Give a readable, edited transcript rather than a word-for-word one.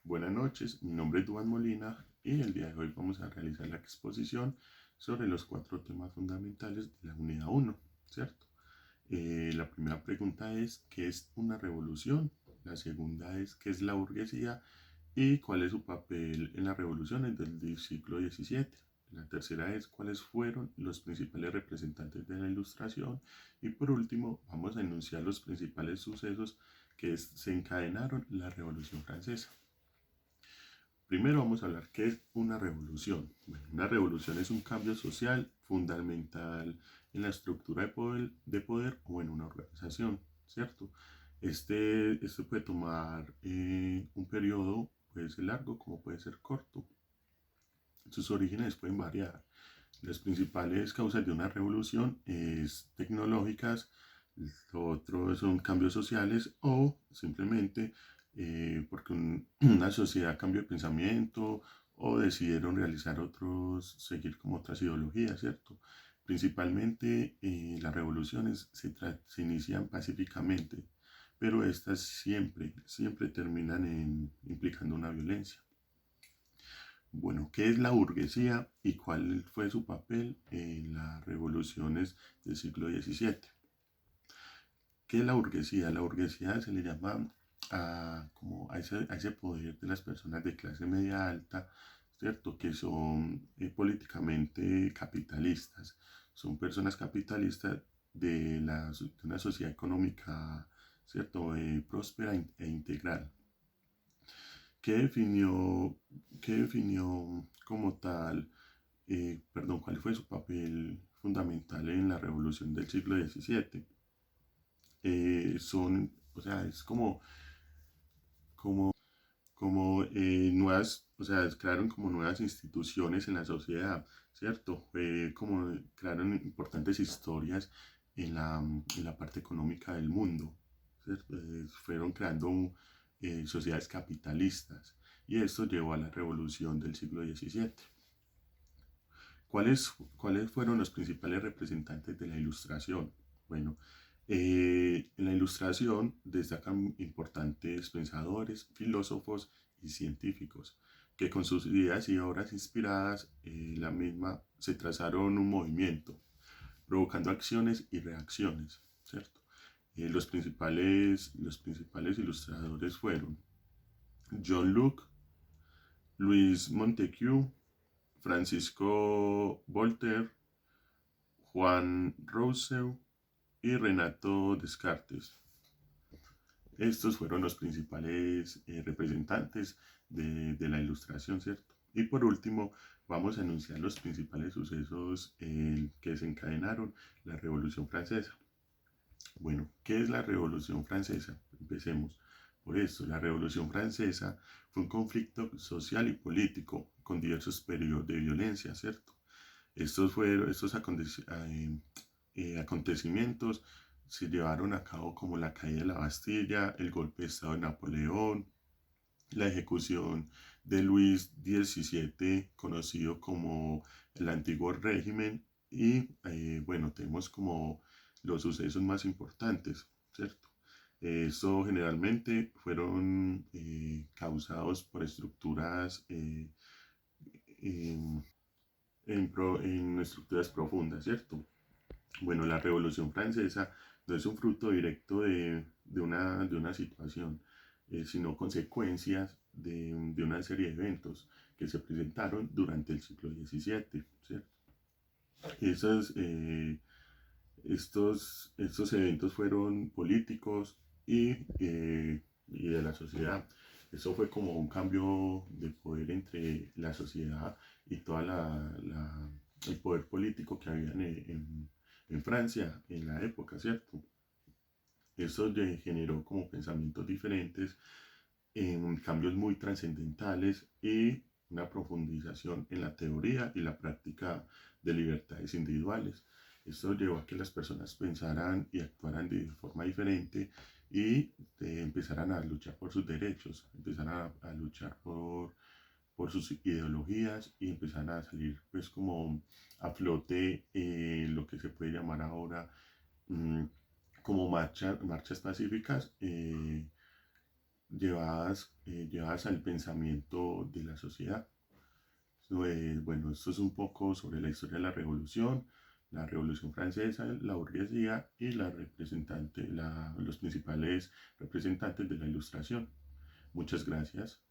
Buenas noches, mi nombre es Duan Molina y el día de hoy vamos a realizar la exposición sobre los cuatro temas fundamentales de la unidad uno, ¿cierto? La primera pregunta es, ¿qué es una revolución? La segunda es, ¿qué es la burguesía? ¿Y cuál es su papel en las revoluciones del siglo XVII? La tercera es, ¿cuáles fueron los principales representantes de la Ilustración? Y por último, vamos a enunciar los principales sucesos que se encadenaron la Revolución Francesa. Primero vamos a hablar qué es una revolución. Bueno, una revolución es un cambio social fundamental en la estructura de poder o en una organización, ¿cierto? Este puede tomar un periodo, puede ser largo como puede ser corto. Sus orígenes pueden variar. Las principales causas de una revolución es tecnológicas, lo otro son cambios sociales o simplemente porque una sociedad cambió de pensamiento o decidieron realizar otros, seguir como otras ideologías, ¿cierto? Principalmente las revoluciones se inician pacíficamente, pero estas siempre terminan implicando una violencia. Bueno, ¿qué es la burguesía y cuál fue su papel en las revoluciones del siglo XVII? ¿Qué es la burguesía? La burguesía se le llama como a ese poder de las personas de clase media alta, ¿cierto? Que son políticamente capitalistas. Son personas capitalistas de una sociedad económica, ¿cierto? Próspera e integral. ¿Qué definió, qué definió como tal, perdón, cuál fue su papel fundamental en la revolución del siglo XVII? O sea, es como nuevas, o sea, crearon como nuevas instituciones en la sociedad, ¿cierto? Crearon importantes historias en la parte económica del mundo, ¿cierto? Fueron creando sociedades capitalistas y esto llevó a la revolución del siglo XVII. ¿Cuáles fueron los principales representantes de la Ilustración? Bueno, en la Ilustración destacan importantes pensadores, filósofos y científicos que con sus ideas y obras inspiradas la misma se trazaron un movimiento, provocando acciones y reacciones, ¿cierto? Los principales ilustradores fueron John Locke, Louis Montesquieu, Francisco Voltaire, Juan Rousseau y Renato Descartes. Estos fueron los principales representantes de la Ilustración, ¿cierto? Y por último, vamos a enunciar los principales sucesos que desencadenaron la Revolución Francesa. Bueno, ¿qué es la Revolución Francesa? Empecemos por esto. La Revolución Francesa fue un conflicto social y político con diversos periodos de violencia, ¿cierto? Estos acontecimientos se llevaron a cabo como la caída de la Bastilla, el golpe de Estado de Napoleón, la ejecución de Luis XVII, conocido como el antiguo régimen, y bueno, tenemos como los sucesos más importantes, ¿cierto? Esto generalmente fueron causados por estructuras en, en estructuras profundas, ¿cierto? Bueno, la Revolución Francesa no es un fruto directo de una situación, sino consecuencias de una serie de eventos que se presentaron durante el siglo XVII, ¿cierto? Esas, estos eventos fueron políticos y de la sociedad. Eso fue como un cambio de poder entre la sociedad y el poder político que había en Francia en la época, ¿cierto? Eso generó como pensamientos diferentes, cambios muy trascendentales y una profundización en la teoría y la práctica de libertades individuales. Esto llevó a que las personas pensaran y actuaran de forma diferente y empezaran a luchar por sus derechos, empezaran a luchar por sus ideologías y empezaran a salir pues como a flote lo que se puede llamar ahora mm, como marchas pacíficas llevadas al pensamiento de la sociedad. Bueno, esto es un poco sobre la historia de la Revolución Francesa, la burguesía y los principales representantes de la Ilustración. Muchas gracias.